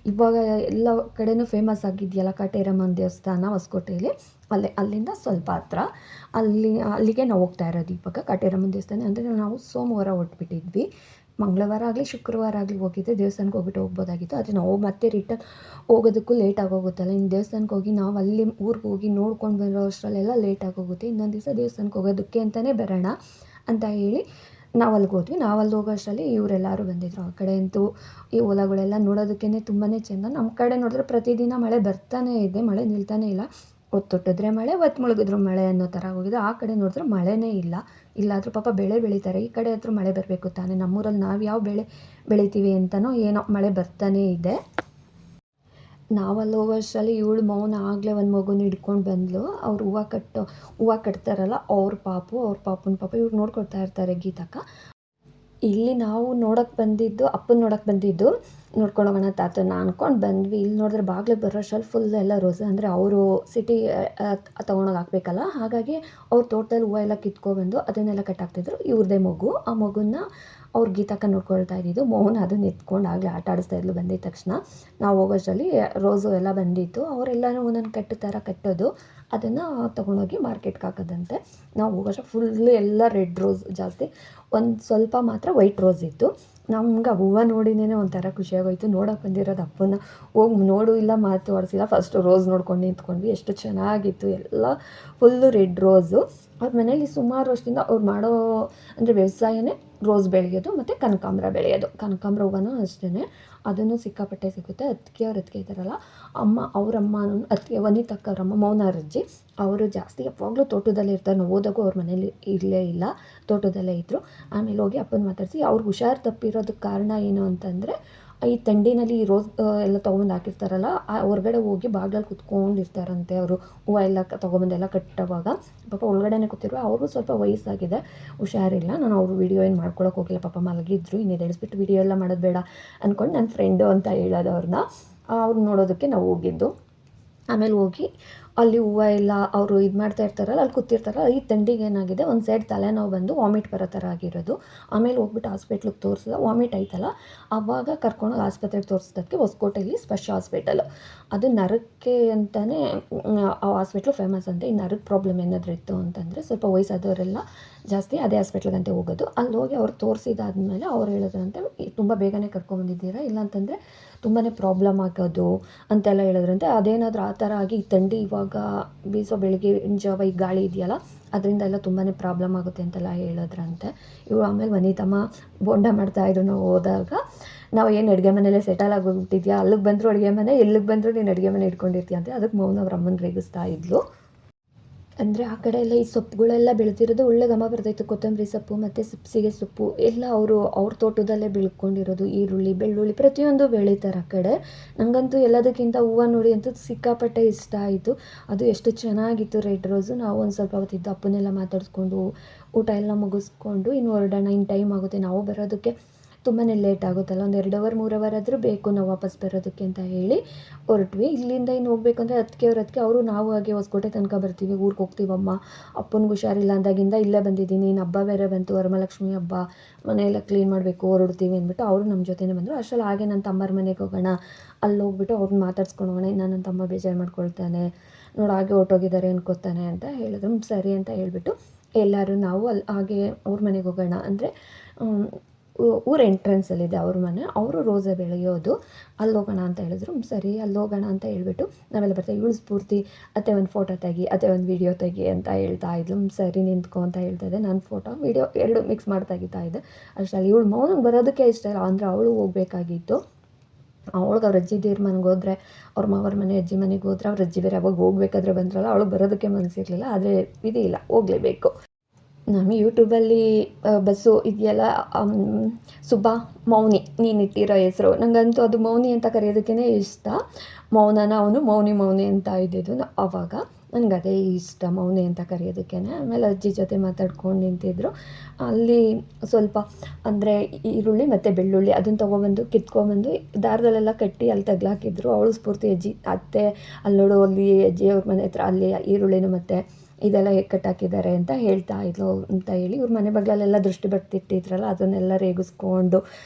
ಇವಾಗ ಎಲ್ಲ ಕಡೆನೂ ಫೇಮಸ್ ಆಗಿದೆಯಲ್ಲ ಕಾಟೇರಮ್ಮನ ದೇವಸ್ಥಾನ ಹೊಸಕೋಟೆಯಲ್ಲಿ, ಅಲ್ಲಿಂದ ಸ್ವಲ್ಪ ಹತ್ರ. ಅಲ್ಲಿಗೆ ನಾವು ಹೋಗ್ತಾ ಇರೋದು ಇವಾಗ ಕಾಟೇರಮ್ಮನ ದೇವಸ್ಥಾನ. ಅಂದರೆ ನಾವು ಸೋಮವಾರ ಹೊರಟ್ಬಿಟ್ಟಿದ್ವಿ, ಮಂಗಳವಾರ ಆಗಲಿ ಶುಕ್ರವಾರ ಆಗಲಿ ಹೋಗಿದ್ದೆ ದೇವಸ್ಥಾನಕ್ಕೆ ಹೋಗ್ಬೋದಾಗಿತ್ತು. ಆದರೆ ನಾವು ಮತ್ತೆ ರಿಟರ್ನ್ ಹೋಗೋದಕ್ಕೂ ಲೇಟ್ ಆಗೋಗುತ್ತಲ್ಲ, ಇನ್ನು ದೇವಸ್ಥಾನಕ್ಕೆ ಹೋಗಿ ನಾವು ಅಲ್ಲಿ ಊರಿಗೆ ಹೋಗಿ ನೋಡ್ಕೊಂಡು ಬರೋ ಅಷ್ಟರಲ್ಲೆಲ್ಲ ಲೇಟ್ ಆಗೋಗುತ್ತೆ. ಇನ್ನೊಂದು ದಿವಸ ದೇವಸ್ಥಾನಕ್ಕೆ ಹೋಗೋದಕ್ಕೆ ಅಂತಲೇ ಬರೋಣ ಅಂತ ಹೇಳಿ ನಾವು ಅಲ್ಲಿಗೆ ಹೋದ್ವಿ. ನಾವು ಅಲ್ಲಿ ಹೋಗೋ ಅಷ್ಟರಲ್ಲಿ ಇವರೆಲ್ಲರೂ ಬಂದಿದ್ದರು. ಆ ಕಡೆ ಅಂತೂ ಈ ಹೊಲಗಳೆಲ್ಲ ನೋಡೋದಕ್ಕೇ ತುಂಬಾ ಚೆಂದ. ನಮ್ಮ ಕಡೆ ನೋಡಿದ್ರೆ ಪ್ರತಿದಿನ ಮಳೆ ಬರ್ತಾನೇ ಇದೆ, ಮಳೆ ನಿಲ್ತಾನೇ ಇಲ್ಲ. ಹೊತ್ತೊಟ್ಟಿದ್ರೆ ಮಳೆ, ಹೊತ್ತು ಮುಳುಗಿದ್ರು ಮಳೆ ಅನ್ನೋ ಥರ ಹೋಗಿದೆ. ಆ ಕಡೆ ನೋಡಿದ್ರೆ ಮಳೆನೇ ಇಲ್ಲ. ಇಲ್ಲಾದರೂ ಪಾಪ ಬೆಳೆ ಬೆಳೀತಾರೆ, ಈ ಕಡೆ ಹತ್ರ ಮಳೆ ಬರಬೇಕು ತಾನೇ. ನಮ್ಮೂರಲ್ಲಿ ನಾವು ಯಾವ ಬೆಳೆ ಬೆಳಿತೀವಿ ಅಂತನೋ ಏನೋ ಮಳೆ ಬರ್ತಾನೇ ಇದೆ. ನಾವಲ್ಲಿ ಹೋಗೋ ಅಷ್ಟರಲ್ಲಿ ಇವಳು ಮೌನ ಆಗಲೇ ಒಂದು ಮಗುನ ಹಿಡ್ಕೊಂಡು ಬಂದಳು. ಅವ್ರು ಹೂವು ಕಟ್ತಾರಲ್ಲ ಅವ್ರ ಪಾಪುನ ಪಾಪ ಇವ್ರು ನೋಡ್ಕೊಳ್ತಾ ಇರ್ತಾರೆ ಗೀತಕ್ಕ. ಇಲ್ಲಿ ನಾವು ಅಪ್ಪನ ನೋಡೋಕ್ಕೆ ಬಂದಿದ್ದು, ನೋಡ್ಕೊಂಡು ಹೋಗೋಣ ತಾತನ ಅಂದ್ಕೊಂಡು ಬಂದ್ವಿ. ಇಲ್ಲಿ ನೋಡಿದ್ರೆ ಬಾಗಿಲಿಗೆ ಬರೋ ಅಷ್ಟರಲ್ಲಿ ಫುಲ್ ಎಲ್ಲ ರೋಸ್. ಅಂದರೆ ಅವರು ಸಿಟಿ ತೊಗೊಂಡೋಗಿ ಹಾಕಬೇಕಲ್ಲ, ಹಾಗಾಗಿ ಅವ್ರ ತೋಟದಲ್ಲಿ ಹೂವು ಎಲ್ಲ ಕಿತ್ಕೊಬಂದು ಅದನ್ನೆಲ್ಲ ಕಟ್ಟಾಕ್ತಿದ್ರು. ಇವ್ರದ್ದೇ ಮಗು, ಆ ಮಗುನ ಅವ್ರ ಗೀತಕ್ಕ ನೋಡ್ಕೊಳ್ತಾ ಇದ್ದಿದ್ದು. ಮೌನ ಅದನ್ನ ಎತ್ಕೊಂಡು ಆಗಲೇ ಆಟ ಆಡಿಸ್ತಾ ಇದ್ಲು. ಬಂದಿದ್ದ ತಕ್ಷಣ ನಾವು ಹೋಗೋಷ್ಟರಲ್ಲಿ ರೋಸು ಎಲ್ಲ ಬಂದಿತ್ತು. ಅವರೆಲ್ಲನೂ ಒಂದೊಂದು ಕಟ್ಟೋದು, ಅದನ್ನು ತೊಗೊಂಡೋಗಿ ಮಾರ್ಕೆಟ್ಗೆ ಹಾಕೋದಂತೆ. ನಾವು ಹೋಗೋಷ್ಟು ಫುಲ್ಲು ಎಲ್ಲ ರೆಡ್ ರೋಸ್ ಜಾಸ್ತಿ, ಒಂದು ಸ್ವಲ್ಪ ಮಾತ್ರ ವೈಟ್ ರೋಸ್ ಇತ್ತು. ನಮ್ಗೆ ಹೂವು ನೋಡಿನೇ ಒಂಥರ ಖುಷಿಯಾಗೋಯ್ತು. ನೋಡೋಕೆ ಬಂದಿರೋದು ಅಪ್ಪನ ಹೋಗಿ ನೋಡು ಇಲ್ಲ ಮಾತು ಆಡಿಸಿಲ್ಲ, ಫಸ್ಟು ರೋಸ್ ನೋಡ್ಕೊಂಡು ನಿಂತ್ಕೊಂಡ್ವಿ. ಎಷ್ಟು ಚೆನ್ನಾಗಿತ್ತು, ಎಲ್ಲ ಫುಲ್ಲು ರೆಡ್ ರೋಸು. ಅವ್ರ ಮನೇಲಿ ಸುಮಾರು ವರ್ಷದಿಂದ ಅವ್ರು ಮಾಡೋ ಅಂದರೆ ವ್ಯವಸಾಯನೇ ರೋಸ್ ಬೆಳೆಯೋದು ಮತ್ತು ಕನಕಾಂಬರ ಬೆಳೆಯೋದು. ಕನಕಾಂಬರ ಹೂವನೂ ಅಷ್ಟೇ, ಅದನ್ನು ಸಿಕ್ಕಾಪಟ್ಟೆ ಸಿಗುತ್ತೆ. ಅದಕ್ಕೆ ಇದ್ದಾರಲ್ಲ ಅವರಮ್ಮ ಅದಕ್ಕೆ ವನಿತಕ್ಕ ಅವರಮ್ಮ ಮೌನಾರಜ್ಜಿ, ಅವರು ಜಾಸ್ತಿ ಯಾವಾಗಲೂ ತೋಟದಲ್ಲೇ ಇರ್ತಾರೆ. ನಾವು ಹೋದಾಗೂ ಅವ್ರ ಮನೇಲಿ ಇರಲೇ ಇಲ್ಲ, ತೋಟದಲ್ಲೇ ಇದ್ದರು. ಆಮೇಲೆ ಹೋಗಿ ಅಪ್ಪನ ಮಾತಾಡಿಸಿ ಅವ್ರಿಗೆ ಹುಷಾರು ತಪ್ಪಿರೋದಕ್ಕೆ ಕಾರಣ ಏನು ಅಂತಂದರೆ, ಈ ಥಂಡಿನಲ್ಲಿ ಈ ರೋಸ್ ಎಲ್ಲ ತೊಗೊಂಬಂದು ಹಾಕಿರ್ತಾರಲ್ಲ, ಹೊರಗಡೆ ಹೋಗಿ ಬಾಗಿಲಲ್ಲಿ ಕುತ್ಕೊಂಡಿರ್ತಾರಂತೆ ಅವರು. ಹೂವು ಎಲ್ಲ ತೊಗೊಂಬಂದೆಲ್ಲ ಕಟ್ಟೋವಾಗ ಪಾಪ ಒಳಗಡೆನೇ ಕೂತಿರುವ. ಅವ್ರಿಗೂ ಸ್ವಲ್ಪ ವಯಸ್ಸಾಗಿದೆ, ಹುಷಾರಿಲ್ಲ. ನಾನು ಅವ್ರ ವೀಡಿಯೋ ಏನು ಮಾಡ್ಕೊಳಕ್ಕೆ ಹೋಗಿಲ್ಲ, ಪಾಪ ಮಲಗಿದ್ರು. ಇನ್ನು ಎದ್ದೇಳಿಸ್ಬಿಟ್ಟು ವೀಡಿಯೋ ಎಲ್ಲ ಮಾಡೋದು ಬೇಡ ಅಂದ್ಕೊಂಡು ನನ್ನ ಫ್ರೆಂಡು ಅಂತ ಹೇಳೋದು ಅವ್ರು ನೋಡೋದಕ್ಕೆ ನಾವು ಹೋಗಿದ್ದು. ಆಮೇಲೆ ಹೋಗಿ ಅಲ್ಲಿ ಹೂವು ಎಲ್ಲ ಅವರು ಇದು ಮಾಡ್ತಾ ಇರ್ತಾರಲ್ಲ, ಅಲ್ಲಿ ಕೂತಿರ್ತಾರಲ್ಲ, ಈ ಥಂಡಿಗೆ ಏನಾಗಿದೆ ಒಂದು ಸೈಡ್ ತಲೆನೋವು ಬಂದು ವಾಮಿಟ್ ಬರೋ ಥರ ಆಗಿರೋದು. ಆಮೇಲೆ ಹೋಗ್ಬಿಟ್ಟು ಹಾಸ್ಪಿಟ್ಲಿಗೆ ತೋರಿಸಿದ, ವಾಮಿಟ್ ಆಯ್ತಲ್ಲ, ಆವಾಗ ಕರ್ಕೊಂಡೋಗಿ ಆಸ್ಪತ್ರೆಗೆ ತೋರಿಸೋದಕ್ಕೆ ಹೊಸಕೋಟೆಯಲ್ಲಿ ಸ್ಪರ್ಶ ಹಾಸ್ಪಿಟಲು. ಅದು ನರಕ್ಕೆ ಅಂತಲೇ ಆ ಹಾಸ್ಪಿಟ್ಲು ಫೇಮಸ್ ಅಂತೆ. ಈ ನರದ ಪ್ರಾಬ್ಲಮ್ ಏನಾದರೂ ಇತ್ತು ಅಂತಂದರೆ ಸ್ವಲ್ಪ ವಯಸ್ಸಾದವರೆಲ್ಲ ಜಾಸ್ತಿ ಅದೇ ಹಾಸ್ಪಿಟ್ಲಿಗಂತೆ ಹೋಗೋದು. ಅಲ್ಲಿ ಹೋಗಿ ಅವ್ರು ತೋರಿಸಿದಾದ್ಮೇಲೆ ಅವ್ರು ಹೇಳಿದ್ರಂತೆ, ತುಂಬ ಬೇಗನೆ ಕರ್ಕೊಂಬಂದಿದ್ದೀರಾ, ಇಲ್ಲಾಂತಂದರೆ ತುಂಬಾ ಪ್ರಾಬ್ಲಮ್ ಆಗೋದು ಅಂತೆಲ್ಲ ಹೇಳಿದ್ರಂತೆ. ಅದೇನಾದರೂ ಆ ಥರ ಆಗಿ ಈ ಥಂಡಿ ಇವಾಗ ಬೀಸೋ ಬೆಳಿಗ್ಗೆ ಜಾವ ಈ ಗಾಳಿ ಇದೆಯಲ್ಲ, ಅದರಿಂದ ಎಲ್ಲ ತುಂಬಾ ಪ್ರಾಬ್ಲಮ್ ಆಗುತ್ತೆ ಅಂತೆಲ್ಲ ಹೇಳಿದ್ರಂತೆ. ಇವು ಆಮೇಲೆ ವನಿತಮ್ಮ ಬೋಂಡ ಮಾಡ್ತಾಯಿದ್ರು. ನಾವು ಹೋದಾಗ ನಾವು ಏನು ಅಡುಗೆ ಮನೆಯಲ್ಲೇ ಸೆಟಲ್ ಆಗೋಗ್ಬಿಟ್ಟಿದ್ಯಾ, ಅಲ್ಲಿಗೆ ಬಂದರೂ ಅಡುಗೆ ಮನೆ, ಎಲ್ಲಿಗೆ ಬಂದರೂ ನೀನು ಅಡುಗೆ ಮನೆ ಇಟ್ಕೊಂಡಿರ್ತೀಯ ಅಂತ ಅದಕ್ಕೆ ಮೌನ ಅವ್ರ ಅಮ್ಮನ ರೇಗಿಸ್ತಾ ಇದ್ಲು. ಅಂದರೆ ಆ ಕಡೆ ಎಲ್ಲ ಈ ಸೊಪ್ಪುಗಳೆಲ್ಲ ಬೆಳೆದಿರೋದು ಒಳ್ಳೆ ಘಮ ಬರ್ತಾಯಿತ್ತು. ಕೊತ್ತಂಬರಿ ಸೊಪ್ಪು ಮತ್ತು ಸಬ್ಸಿಗೆ ಸೊಪ್ಪು ಎಲ್ಲ ಅವ್ರ ತೋಟದಲ್ಲೇ ಬೆಳ್ಕೊಂಡಿರೋದು. ಈರುಳ್ಳಿ, ಬೆಳ್ಳುಳ್ಳಿ ಪ್ರತಿಯೊಂದು ಬೆಳೀತಾರೆ ಆ ಕಡೆ. ನನಗಂತೂ ಎಲ್ಲದಕ್ಕಿಂತ ಹೂವು ನೋಡಿ ಅಂತೂ ಸಿಕ್ಕಾಪಟ್ಟೆ ಇಷ್ಟ ಆಯಿತು. ಅದು ಎಷ್ಟು ಚೆನ್ನಾಗಿತ್ತು ರೆಡ್ ರೋಸು. ನಾವು ಒಂದು ಸ್ವಲ್ಪ ಹೊತ್ತಿದ್ದು ಅಪ್ಪನ್ನೆಲ್ಲ ಮಾತಾಡಿಸ್ಕೊಂಡು ಊಟ ಎಲ್ಲ ಮುಗಿಸ್ಕೊಂಡು ಇನ್ನು ಹೊರಡೋಣ, ಇನ್ನು ಟೈಮ್ ಆಗುತ್ತೆ, ನಾವು ಬರೋದಕ್ಕೆ ತುಂಬಾ ಲೇಟ್ ಆಗುತ್ತಲ್ಲ, ಒಂದು 2 ಅವರ್ 3 ಅವರ್ ಆದರೂ ಬೇಕು ನಾವು ವಾಪಸ್ ಬರೋದಕ್ಕೆ ಅಂತ ಹೇಳಿ ಹೊರಟ್ವಿ. ಇಲ್ಲಿಂದ ಇನ್ನು ಹೋಗ್ಬೇಕಂದ್ರೆ ಅದಕ್ಕೆ ಅವರು ನಾವು ಹಾಗೆ ಹೊಸಕೋಟೆ ತನಕ ಬರ್ತೀವಿ, ಊರಿಗೆ ಹೋಗ್ತೀವಮ್ಮ, ಅಪ್ಪನಿಗೆ ಹುಷಾರಿಲ್ಲ ಅಂದಾಗಿಂದ ಇಲ್ಲೇ ಬಂದಿದ್ದೀನಿ, ಇನ್ನು ಹಬ್ಬ ಬೇರೆ ಬಂತು, ವರಮಹಾಲಕ್ಷ್ಮಿ ಹಬ್ಬ, ಮನೆಯೆಲ್ಲ ಕ್ಲೀನ್ ಮಾಡಬೇಕು, ಹೊರಡ್ತೀವಿ ಅಂದ್ಬಿಟ್ಟು ಅವರು ನಮ್ಮ ಜೊತೆನೇ ಬಂದರು. ಅಷ್ಟರಲ್ಲಿ ಹಾಗೆ ನನ್ನ ತಮ್ಮರ ಮನೆಗೆ ಹೋಗೋಣ, ಅಲ್ಲಿ ಹೋಗ್ಬಿಟ್ಟು ಅವ್ರನ್ನ ಮಾತಾಡ್ಸ್ಕೊಂಡು ಹೋಗೋಣ, ಇನ್ನು ನನ್ನ ತಮ್ಮ ಬೇಜಾರು ಮಾಡ್ಕೊಳ್ತಾನೆ, ನೋಡಿ ಹಾಗೆ ಹೊರ್ಟೋಗಿದ್ದಾರೆ ಅನ್ಕೋತಾನೆ ಅಂತ ಹೇಳಿದ್ರು. ಸರಿ ಅಂತ ಹೇಳಿಬಿಟ್ಟು ಎಲ್ಲರೂ ನಾವು ಅಲ್ಲಿ ಹಾಗೆ ಅವ್ರ ಮನೆಗೆ ಹೋಗೋಣ ಅಂದರೆ ಊರ ಎಂಟ್ರೆನ್ಸಲ್ಲಿದೆ ಅವ್ರ ಮನೆ. ಅವರು ರೋಸೆ ಬೆಳೆಯೋದು. ಅಲ್ಲಿ ಹೋಗೋಣ ಅಂತ ಹೇಳಿದ್ರು. ಸರಿ ಅಲ್ಲಿ ಹೋಗೋಣ ಅಂತ ಹೇಳ್ಬಿಟ್ಟು ನಾವೆಲ್ಲ ಬರ್ತೀವಿ. ಇವಳು ಸ್ಫೂರ್ತಿ ಅತ್ತೆ ಒಂದು ಫೋಟೋ ತೆಗಿ, ಅತ್ತೆ ಒಂದು ವೀಡಿಯೋ ತೆಗಿ ಅಂತ ಹೇಳ್ತಾ ಇದ್ಲು. ಸರಿ ನಿಂತ್ಕೊ ಅಂತ ಹೇಳ್ತಾ ಇದ್ದೆ. ನಾನು ಫೋಟೋ ವೀಡಿಯೋ ಎರಡು ಮಿಕ್ಸ್ ಮಾಡಿ ತೆಗಿತಾ ಇದ್ದೆ. ಅಷ್ಟರಲ್ಲಿ ಇವಳು ಮೌನಿಗೆ ಬರೋದಕ್ಕೆ ಇಷ್ಟ ಇಲ್ಲ, ಅಂದರೆ ಅವಳು ಹೋಗಬೇಕಾಗಿತ್ತು. ಅವಳಿಗೆ ಅವ್ರ ಅಜ್ಜಿದೇರ ಮನೆಗೆ ಹೋದರೆ, ಅವ್ರ ಮಾವರ ಮನೆ ಅಜ್ಜಿ ಮನೆಗೆ ಹೋದ್ರೆ, ಅವ್ರ ಅಜ್ಜಿ ಬೇರೆ ಅವಾಗ ಹೋಗ್ಬೇಕಾದ್ರೆ ಬಂದ್ರಲ್ಲ, ಅವಳು ಬರೋದಕ್ಕೆ ಮನಸ್ಸಿರಲಿಲ್ಲ. ಆದರೆ ವಿಧಿ ಇಲ್ಲ, ಹೋಗಲೇಬೇಕು. ನಾನು ಯೂಟ್ಯೂಬಲ್ಲಿ ಬಸ್ಸು ಇದೆಯಲ್ಲ, ಸುಬ್ಬಾ ಮೌನಿ ನೀನಿಟ್ಟಿರೋ ಹೆಸರು, ನನಗಂತೂ ಅದು ಮೌನಿ ಅಂತ ಕರೆಯೋದಕ್ಕೇ ಇಷ್ಟ. ಮೌನನ ಅವನು ಮೌನಿ ಅಂತ ಇದ್ದಿದ್ದು ಆವಾಗ. ನನಗೆ ಅದೇ ಇಷ್ಟ, ಮೌನಿ ಅಂತ ಕರೆಯೋದಕ್ಕೇ. ಆಮೇಲೆ ಅಜ್ಜಿ ಜೊತೆ ಮಾತಾಡ್ಕೊಂಡು ನಿಂತಿದ್ರು. ಅಲ್ಲಿ ಸ್ವಲ್ಪ ಅಂದರೆ ಈರುಳ್ಳಿ ಮತ್ತು ಬೆಳ್ಳುಳ್ಳಿ ಅದನ್ನು ತೊಗೊಬಂದು ಕಿತ್ಕೊಂಬಂದು ದಾರದಲ್ಲೆಲ್ಲ ಕಟ್ಟಿ ಅಲ್ಲಿ ತಗ್ಲಾಕಿದ್ರು. ಅವಳು ಸ್ಫೂರ್ತಿ ಅಜ್ಜಿ ಅತ್ತೆ ಅಲ್ಲಿ ನೋಡು, ಅಲ್ಲಿ ಅಜ್ಜಿಯವ್ರ ಮನೆ ಹತ್ರ ಅಲ್ಲಿ ಈರುಳ್ಳಿನ ಮತ್ತು ಇದೆಲ್ಲ ಹೇಗೆ ಕಟ್ಟಾಕಿದ್ದಾರೆ ಅಂತ ಹೇಳ್ತಾ ಇದ್ಲು ಅಂತ ಹೇಳಿ, ಇವ್ರ ಮನೆ ಬಗ್ಲಲ್ಲೆಲ್ಲ ದೃಷ್ಟಿ ಬಟ್ಟಿಟ್ಟಿದ್ರಲ್ಲ, ಅದನ್ನೆಲ್ಲ ರೇಗಿಸ್ಕೊಂಡು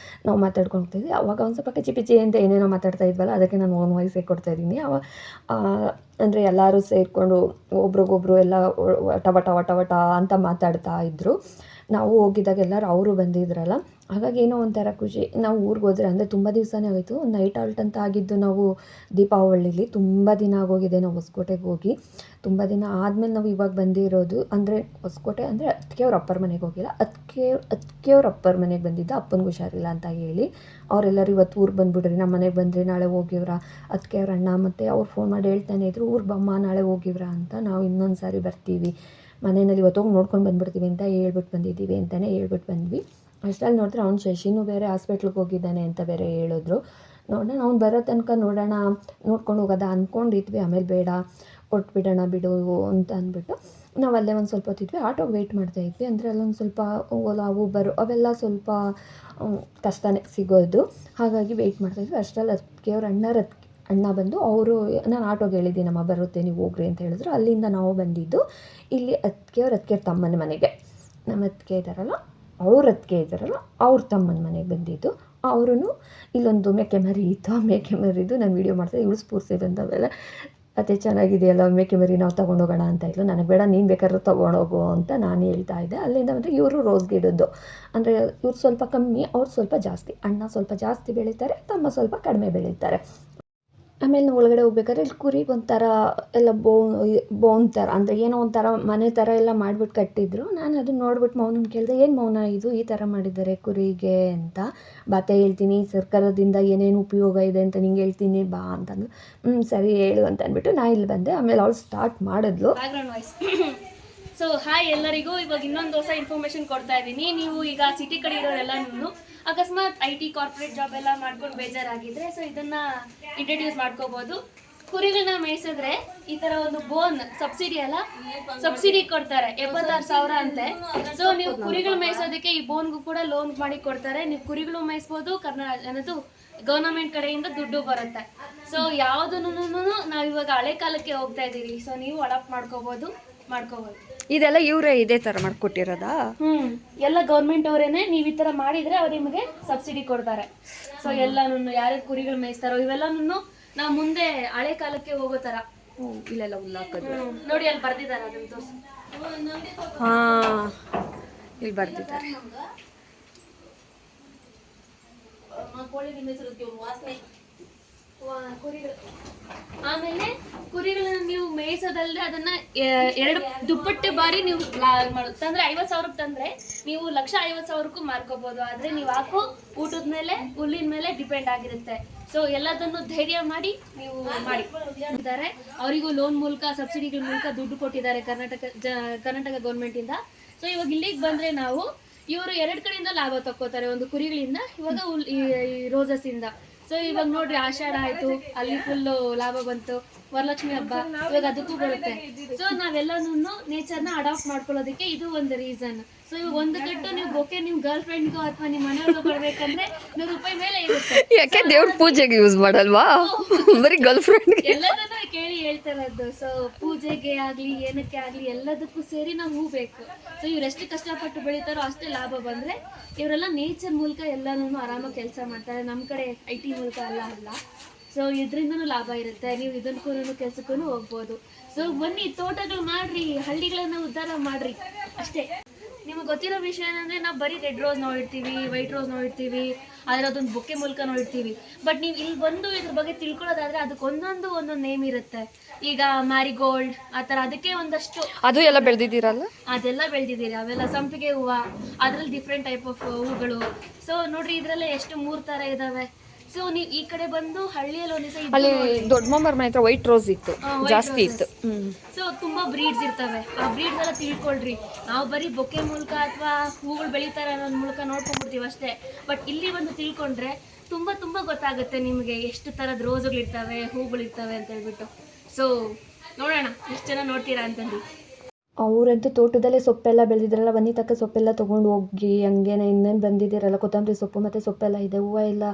ನಾವು ಮಾತಾಡ್ಕೊಂಡು ಹೋಗ್ತಾಯಿದ್ವಿ. ಅವಾಗ ಒಂದು ಸ್ವಲ್ಪ ಪಿಚಿ ಅಂತ ಏನೇನೋ ಮಾತಾಡ್ತಾ ಇದ್ವಲ್ಲ, ಅದಕ್ಕೆ ನಾನು ಓನ್ ವಾಯ್ಸೇ ಕೊಡ್ತಾಯಿದ್ದೀನಿ. ಅಂದರೆ ಎಲ್ಲರೂ ಸೇರಿಕೊಂಡು ಒಬ್ರಿಗೊಬ್ರು ಎಲ್ಲ ಟವಟ ಅಂತ ಮಾತಾಡ್ತಾ ಇದ್ದರು. ನಾವು ಹೋಗಿದ್ದಾಗ ಎಲ್ಲರೂ ಅವರು ಬಂದಿದ್ರಲ್ಲ, ಹಾಗಾಗಿ ಏನೋ ಒಂಥರ ಖುಷಿ. ನಾವು ಊರಿಗೆ ಹೋದರೆ ಅಂದರೆ ತುಂಬ ದಿವಸನೇ ಆಯಿತು. ನೈಟ್ ಆಲ್ಟ್ ಅಂತ ಆಗಿದ್ದು ನಾವು ದೀಪಾವಳಿಲಿ. ತುಂಬ ದಿನ ಆಗೋಗಿದೆ ನಾವು ಹೊಸಕೋಟೆಗೆ ಹೋಗಿ. ತುಂಬ ದಿನ ಆದಮೇಲೆ ನಾವು ಇವಾಗ ಬಂದಿರೋದು. ಅಂದರೆ ಹೊಸಕೋಟೆ ಅಂದರೆ ಅತ್ತಿಗೆಯವ್ರ ಅಪ್ಪರ ಮನೆಗೆ ಹೋಗಿಲ್ಲ, ಅತ್ತಿಗೆಯವ್ರ ಅಪ್ಪರ ಮನೆಗೆ ಬಂದಿದ್ದ. ಅಪ್ಪನಿಗೆ ಹುಷಾರಿಲ್ಲ ಅಂತ ಹೇಳಿ ಅವರೆಲ್ಲರೂ ಇವತ್ತು ಊರಿಗೆ ಬಂದುಬಿಡ್ರಿ, ನಮ್ಮ ಮನೆಗೆ ಬಂದ್ರಿ, ನಾಳೆ ಹೋಗಿವ್ರ ಅತ್ತಿಗೆಯವ್ರ ಅಣ್ಣ ಮತ್ತು ಅವ್ರು ಫೋನ್ ಮಾಡಿ ಹೇಳ್ತಾನೆ ಇದ್ರು, ಊರಿಗೆ ಬಮ್ಮ ನಾಳೆ ಹೋಗಿವ್ರ ಅಂತ. ನಾವು ಇನ್ನೊಂದು ಸಾರಿ ಬರ್ತೀವಿ ಮನೆಯಲ್ಲಿ, ಇವತ್ತು ಹೋಗಿ ನೋಡ್ಕೊಂಡು ಬಂದುಬಿಡ್ತೀವಿ ಅಂತ ಹೇಳ್ಬಿಟ್ಟು ಬಂದಿದ್ದೀವಿ ಅಂತಲೇ ಹೇಳ್ಬಿಟ್ಟು ಬಂದ್ವಿ. ಅಷ್ಟರಲ್ಲಿ ನೋಡಿದ್ರೆ ಅವ್ನು ಶಶಿನೂ ಬೇರೆ ಹಾಸ್ಪಿಟ್ಲಿಗೆ ಹೋಗಿದ್ದಾನೆ ಅಂತ ಬೇರೆ ಹೇಳಿದ್ರು. ನೋಡೋಣ, ಅವ್ನು ಬರೋ ತನಕ ನೋಡ್ಕೊಂಡು ಹೋಗೋದ ಅಂದ್ಕೊಂಡಿದ್ವಿ. ಆಮೇಲೆ ಬೇಡ ಕೊಟ್ಬಿಡೋಣ ಬಿಡು ಅಂತ ಅಂದ್ಬಿಟ್ಟು ನಾವು ಅಲ್ಲೇ ಒಂದು ಸ್ವಲ್ಪ ಹೊತ್ತಿದ್ವಿ. ಆಟೋಗೆ ವೆಯ್ಟ್ ಮಾಡ್ತಾಯಿದ್ವಿ. ಅಂದರೆ ಅಲ್ಲೊಂದು ಸ್ವಲ್ಪ ಓಲಾ ಊಬರು ಅವೆಲ್ಲ ಸ್ವಲ್ಪ ಕಷ್ಟನೇ ಸಿಗೋದು. ಹಾಗಾಗಿ ವೆಯ್ಟ್ ಮಾಡ್ತಾಯಿದ್ವಿ. ಅಷ್ಟರಲ್ಲಿ ಅತ್ತಿಗೆಯವ್ರ ಅಣ್ಣ ಬಂದು ಅವರು, ನಾನು ಆಟೋಗೆ ಹೇಳಿದ್ದೀನಮ್ಮ ಬರುತ್ತೆ ನೀವು ಹೋಗ್ರಿ ಅಂತ ಹೇಳಿದ್ರು. ಅಲ್ಲಿಂದ ನಾವು ಬಂದಿದ್ದು ಇಲ್ಲಿ ಅತ್ತಿಗೆಯವ್ರ ತಮ್ಮನ ಮನೆಗೆ. ನಮ್ಮ ಅತ್ತಿಗೆ ಇದ್ದಾರಲ್ಲ, ಅವ್ರ ತಮ್ಮನ ಮನೆಗೆ ಬಂದಿದ್ದು. ಅವರು ಇಲ್ಲೊಂದು ಮೇಕೆ ಮರಿ ಇತ್ತು. ಆ ಮೇಕೆ ಮರಿದು ನಾನು ವೀಡಿಯೋ ಮಾಡ್ತಾಯಿದ್ದೆ. ಇವಳು ಸ್ಫೂರ್ತಿ ಬಂದವೆಲ್ಲ ಅದೇ ಚೆನ್ನಾಗಿದೆಯಲ್ಲ ಮೇಕೆ ಮರಿ, ನಾವು ತೊಗೊಂಡೋಗೋಣ ಅಂತ ಇದ್ಲು. ನನಗೆ ಬೇಡ, ನೀನು ಬೇಕಾದ್ರೂ ತೊಗೊಂಡೋಗು ಅಂತ ನಾನು ಹೇಳ್ತಾ ಇದ್ದೆ. ಅಲ್ಲಿಂದ ಅಂದರೆ ಇವರು ರೋಸ್ ಗಿಡದ್ದು, ಅಂದರೆ ಇವ್ರು ಸ್ವಲ್ಪ ಕಮ್ಮಿ, ಅವ್ರು ಸ್ವಲ್ಪ ಜಾಸ್ತಿ. ಅಣ್ಣ ಸ್ವಲ್ಪ ಜಾಸ್ತಿ ಬೆಳೀತಾರೆ, ತಮ್ಮ ಸ್ವಲ್ಪ ಕಡಿಮೆ ಬೆಳೀತಾರೆ. ಆಮೇಲೆ ನಾವು ಒಳಗಡೆ ಹೋಗ್ಬೇಕಾದ್ರೆ ಇಲ್ಲಿ ಕುರಿಗೆ ಒಂಥರ ಎಲ್ಲ ಬೋನ್ ಥರ, ಅಂದರೆ ಏನೋ ಒಂಥರ ಮನೆ ಥರ ಎಲ್ಲ ಮಾಡಿಬಿಟ್ಟು ಕಟ್ಟಿದ್ರು. ನಾನು ಅದನ್ನ ನೋಡ್ಬಿಟ್ಟು ಮೌನನ ಕೇಳಿದೆ, ಏನು ಮೌನ ಇದು ಈ ಥರ ಮಾಡಿದ್ದಾರೆ ಕುರಿಗೆ ಅಂತ. ಬಾತೆ ಹೇಳ್ತೀನಿ, ಸರ್ಕಾರದಿಂದ ಏನೇನು ಉಪಯೋಗ ಇದೆ ಅಂತ ನಿಂಗೆ ಹೇಳ್ತೀನಿ ಬಾ ಅಂತಂದು. ಸರಿ ಹೇಳು ಅಂತ ಅಂದ್ಬಿಟ್ಟು ನಾ ಇಲ್ಲಿ ಬಂದೆ. ಆಮೇಲೆ ಅವಳು ಸ್ಟಾರ್ಟ್ ಮಾಡಿದ್ಲು. Background voice. ಸೊ ಹಾಯ್ ಎಲ್ಲರಿಗೂ, ಇವಾಗ ಇನ್ನೊಂದು ಹೊಸ ಇನ್ಫಾರ್ಮೇಷನ್ ಕೊಡ್ತಾ ಇದ್ದೀನಿ. ನೀವು ಈಗ ಸಿಟಿ ಕಡೆ ಇರೋರೆಲ್ಲನೂ ಅಕಸ್ಮಾತ್ IT ಕಾರ್ಪೊರೇಟ್ ಜಾಬ್ ಎಲ್ಲ ಮಾಡ್ಕೊಂಡು ಬೇಜಾರಾಗಿದ್ರೆ, ಸೊ ಇದನ್ನ ಇಂಟ್ರಡ್ಯೂಸ್ ಮಾಡ್ಕೋಬಹುದು. ಕುರಿಗಳನ್ನ ಮೇಯಿಸಿದ್ರೆ ಈ ತರ ಒಂದು ಬೋನ್ ಸಬ್ಸಿಡಿ ಕೊಡ್ತಾರೆ, 76,000 ಅಂತೆ. ಸೊ ನೀವು ಕುರಿಗಳು ಮೇಯಿಸೋದಕ್ಕೆ ಈ ಬೋನ್ಗೂ ಕೂಡ ಲೋನ್ ಮಾಡಿ ಕೊಡ್ತಾರೆ. ನೀವು ಕುರಿಗಳು ಮೇಯಿಸ್ಬೋದು, ಗವರ್ನಮೆಂಟ್ ಕಡೆಯಿಂದ ದುಡ್ಡು ಬರುತ್ತೆ. ಸೊ ಯಾವುದನ್ನು ನಾವು ಇವಾಗ ಹಳೆ ಕಾಲಕ್ಕೆ ಹೋಗ್ತಾ ಇದ್ದೀವಿ. ಸೊ ನೀವು ಅಡಾಪ್ಟ್ ಮಾಡ್ಕೋಬಹುದು. ಇದೆಲ್ಲ ಇವರೇ ಇದೇ ಥರ ಮಾಡಿಕೊಟ್ಟಿರೋದಾ? ಎಲ್ಲ ಗೌರ್ಮೆಂಟ್ ಅವರೇನೆ. ನೀವು ಈ ಥರ ಮಾಡಿದ್ರೆ ಅವ್ರು ನಿಮಗೆ ಸಬ್ಸಿಡಿ ಕೊಡ್ತಾರೆ. ಸೊ ಎಲ್ಲನೂ ಯಾರ್ಯಾರು ಕುರಿಗಳು ಮೇಯಿಸ್ತಾರೋ ಇವೆಲ್ಲನೂ ನಾವು ಮುಂದೆ ಹಳೆ ಕಾಲಕ್ಕೆ ಹೋಗೋ ಥರ ಇಲ್ಲೆಲ್ಲ ಹುಲ್ಲಾಕೋದು ನೋಡಿ, ಅಲ್ಲಿ ಬರ್ದಿದ್ದಾರೆ, ಅದನ್ನು ತೋರಿಸಿ. ಹಾಂ, ಇಲ್ಲಿ ಬರ್ದಿದ್ದಾರೆ. ಆಮೇಲೆ ಕುರಿಗಳನ್ನ ನೀವು ಮೇಯಿಸೋದಲ್ಲದೆ ಅದನ್ನ 2 ದುಪ್ಪಟ್ಟು ಬಾರಿ ನೀವು ತಂದ್ರೆ 50,000 ತಂದ್ರೆ ನೀವು 1,50,000ಕ್ಕೂ ಮಾರ್ಕೋಬಹುದು. ಆದ್ರೆ ನೀವು ಹಾಕೋ ಊಟದ ಮೇಲೆ, ಹುಲ್ಲಿನ ಮೇಲೆ ಡಿಪೆಂಡ್ ಆಗಿರುತ್ತೆ. ಸೊ ಎಲ್ಲದನ್ನು ಧೈರ್ಯ ಮಾಡಿ ನೀವು ಮಾಡಿದ್ದಾರೆ. ಅವರಿಗೂ ಲೋನ್ ಮೂಲಕ, ಸಬ್ಸಿಡಿಗಳ ಮೂಲಕ ದುಡ್ಡು ಕೊಟ್ಟಿದ್ದಾರೆ ಕರ್ನಾಟಕ ಗೌರ್ಮೆಂಟ್ ಇಂದ. ಸೊ ಇವಾಗ ಇಲ್ಲಿಗೆ ಬಂದ್ರೆ ನಾವು ಇವರು 2 ಕಡೆಯಿಂದ ಲಾಭ ತಕ್ಕೋತಾರೆ. ಒಂದು ಕುರಿಗಳಿಂದ, ಇವಾಗ ಈ ರೋಸಸ್ ಇಂದ. ಸೊ ಇವಾಗ ನೋಡ್ರಿ, ಆಷಾಢ ಆಯ್ತು, ಅಲ್ಲಿ ಫುಲ್ಲು ಲಾಭ ಬಂತು. ವರಲಕ್ಷ್ಮಿ ಹಬ್ಬ ಇವಾಗ ಅದಕ್ಕೂ ಬರುತ್ತೆ. ಸೊ ನಾವೆಲ್ಲನೂ ನೇಚರ್ನ ಅಡಾಪ್ಟ್ ಮಾಡ್ಕೊಳ್ಳೋದಕ್ಕೆ ಇದು ಒಂದು ರೀಸನ್. ಸೊ ಇವಾಗ ಒಂದು ಕಟ್ಟು ನೀವು ಬೊಕ್ಕೆ ನಿಮ್ಮ ಗರ್ಲ್ ಫ್ರೆಂಡ್ಗೋ ಅಥವಾ ನಿಮ್ಮ ಮನೆಯವ್ರಿಗೋ ಕೊಡ್ಬೇಕಂದ್ರೆ ₹100 ಮೇಲೆ ಇರುತ್ತೆ. ಯಾಕೆ ದೇವ್ರ ಪೂಜೆಗೆ ಯೂಸ್ ಮಾಡಲ್ವಾ? ಬರೀ ಗರ್ಲ್ ಫ್ರೆಂಡ್ ಎಲ್ಲದನ್ನೂ ಕೇಳಿ ಹೇಳ್ತಾರದ್ದು. ಸೊ ಪೂಜೆಗೆ ಆಗಲಿ ಏನಕ್ಕೆ ಆಗಲಿ ಎಲ್ಲದಕ್ಕೂ ಸೇರಿ ನಾವು ಹೂ ಬೇಕು. ಸೊ ಇವರೆಷ್ಟು ಕಷ್ಟಪಟ್ಟು ಬೆಳೀತಾರೋ ಅಷ್ಟೇ ಲಾಭ ಬಂದರೆ ಇವರೆಲ್ಲ ನೇಚರ್ ಮೂಲಕ ಎಲ್ಲನೂ ಆರಾಮಾಗಿ ಕೆಲಸ ಮಾಡ್ತಾರೆ. ನಮ್ಮ ಕಡೆ IT ಮೂಲಕ ಅಲ್ಲ. ಸೊ ಇದರಿಂದನೂ ಲಾಭ ಇರುತ್ತೆ. ನೀವು ಇದಕ್ಕೂ ಕೆಲಸಕ್ಕೂ ಹೋಗ್ಬೋದು. ಸೊ ಬನ್ನಿ, ತೋಟಗಳು ಮಾಡ್ರಿ, ಹಳ್ಳಿಗಳನ್ನ ಉದ್ಧಾರ ಮಾಡ್ರಿ ಅಷ್ಟೇ. ನಿಮಗೆ ಗೊತ್ತಿರೋ ವಿಷಯ ಏನಂದರೆ ನಾವು ಬರೀ ರೆಡ್ ರೋಸ್ ನೋಡಿರ್ತೀವಿ, ವೈಟ್ ರೋಸ್ ನೋಡಿರ್ತೀವಿ, ಆದರೆ ಅದೊಂದು ಬೊಕ್ಕೆ ಮೂಲಕ ನೋಡಿರ್ತೀವಿ. ಬಟ್ ನೀವು ಇಲ್ಲಿ ಬಂದು ಇದ್ರ ಬಗ್ಗೆ ತಿಳ್ಕೊಳ್ಳೋದಾದರೆ ಅದಕ್ಕೆ ಒಂದೊಂದು ನೇಮ್ ಇರುತ್ತೆ. ಈಗ ಮ್ಯಾರಿಗೋಲ್ಡ್ ಆ ಥರ, ಅದಕ್ಕೆ ಒಂದಷ್ಟು ಅದು ಎಲ್ಲ ಬೆಳೆದಿದ್ದೀರಲ್ಲ? ಅದೆಲ್ಲ ಬೆಳೆದಿದ್ದೀರಿ. ಅವೆಲ್ಲ ಸಂಪಿಗೆ ಹೂವು, ಅದರಲ್ಲಿ ಡಿಫ್ರೆಂಟ್ ಟೈಪ್ ಆಫ್ ಹೂಗಳು. ಸೊ ನೋಡ್ರಿ, ಇದರಲ್ಲೇ ಎಷ್ಟು 3 ಥರ ಇದ್ದಾವೆ. ಸೊ ನೀವು ಈ ಕಡೆ ಬಂದು ಹಳ್ಳಿಯಲ್ಲಿ ಒಂದು ದಿವಸ ಅಲ್ಲಿ ದೊಡ್ಡ ಮಾಮರ ಮನೆ ಹತ್ರ ವೈಟ್ ರೋಸ್ ಇತ್ತು, ಜಾಸ್ತಿ ಇತ್ತು. ಸೊ ತುಂಬಾ ಬ್ರೀಡ್ಸ್ ಇರ್ತವೆ. ಆ ಬ್ರೀಡ್ಸ್ ಎಲ್ಲ ತಿಳ್ಕೊಳ್ರಿ. ನಾವು ಬರೀ ಬೊಕ್ಕೆ ಮೂಲಕ ಅಥವಾ ಹೂಗಳು ಬೆಳೀತಾರೆ ಅನ್ನೋದ್ ಮೂಲಕ ನೋಡ್ಕೊಂಡ್ಬಿಡ್ತೀವಿ ಅಷ್ಟೇ. ಬಟ್ ಇಲ್ಲಿ ಬಂದು ತಿಳ್ಕೊಂಡ್ರೆ ತುಂಬಾ ತುಂಬಾ ಗೊತ್ತಾಗುತ್ತೆ ನಿಮಗೆ ಎಷ್ಟು ಥರದ ರೋಸ್ಗಳಿರ್ತವೆ, ಹೂಗಳಿರ್ತವೆ ಅಂತ ಹೇಳ್ಬಿಟ್ಟು. ಸೊ ನೋಡೋಣ ಎಷ್ಟು ಜನ ನೋಡ್ತೀರಾ ಅಂತಂದು. ಅವರಂತೂ ತೋಟದಲ್ಲೇ ಸೊಪ್ಪೆಲ್ಲ ಬೆಳೆದಿದ್ರಲ್ಲ, ಬನ್ನಿ ತಕ್ಕ ಸೊಪ್ಪೆಲ್ಲ ತೊಗೊಂಡು ಹೋಗಿ ಹಂಗೇನೆ ಇನ್ನೇನು ಬಂದಿದ್ದೀರಲ್ಲ, ಕೊತ್ತಂಬರಿ ಸೊಪ್ಪು ಮತ್ತು ಸೊಪ್ಪೆಲ್ಲ ಇದೆ, ಹೂವು ಇಲ್ಲ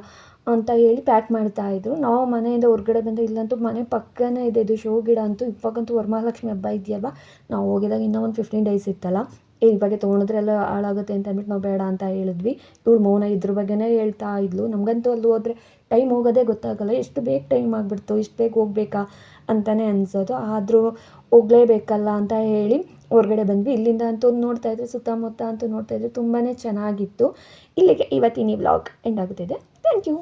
ಅಂತ ಹೇಳಿ ಪ್ಯಾಕ್ ಮಾಡ್ತಾಯಿದ್ರು. ನಾವು ಮನೆಯಿಂದ ಹೊರಗಡೆ ಬಂದು, ಇಲ್ಲಂತೂ ಮನೆ ಪಕ್ಕನೇ ಇದೆ ಇದು ಶೋ ಗಿಡ. ಅಂತೂ ಇವಾಗಂತೂ ವರಮಹಾಲಕ್ಷ್ಮಿ ಹಬ್ಬ ಇದೆಯಲ್ವ, ನಾವು ಹೋಗಿದಾಗ ಇನ್ನೂ ಒಂದು 15 ಡೇಸ್ ಇತ್ತಲ್ಲ, ಇವಾಗೆ ತೊಗೊಂಡ್ರೆ ಎಲ್ಲ ಹಾಳಾಗುತ್ತೆ ಅಂತ ಅಂದ್ಬಿಟ್ಟು ನಾವು ಬೇಡ ಅಂತ ಹೇಳಿದ್ವಿ. ಇವಳು ಮೌನ ಇದ್ರ ಬಗ್ಗೆನೇ ಹೇಳ್ತಾ ಇದ್ಲು. ನಮಗಂತೂ ಅಲ್ಲಿ ಹೋದರೆ ಟೈಮ್ ಹೋಗೋದೇ ಗೊತ್ತಾಗಲ್ಲ, ಎಷ್ಟು ಬೇಗ ಟೈಮ್ ಆಗಿಬಿಡ್ತು, ಇಷ್ಟು ಬೇಗ ಹೋಗ್ಬೇಕಾ ಅಂತಲೇ ಅನಿಸೋದು. ಆದರೂ ಹೋಗಲೇಬೇಕಲ್ಲ ಅಂತ ಹೇಳಿ ಹೊರಗಡೆ ಬಂದ್ವಿ. ಇಲ್ಲಿಂದ ಅಂತೂ ನೋಡ್ತಾಯಿದ್ರೆ ಸುತ್ತಮುತ್ತ ಅಂತೂ ನೋಡ್ತಾಯಿದ್ರೆ ತುಂಬಾ ಚೆನ್ನಾಗಿತ್ತು. ಇಲ್ಲಿಗೆ ಇವತ್ತಿನ ವ್ಲಾಗ್ ಎಂಡ್ ಆಗುತ್ತಿದೆ. Thank you.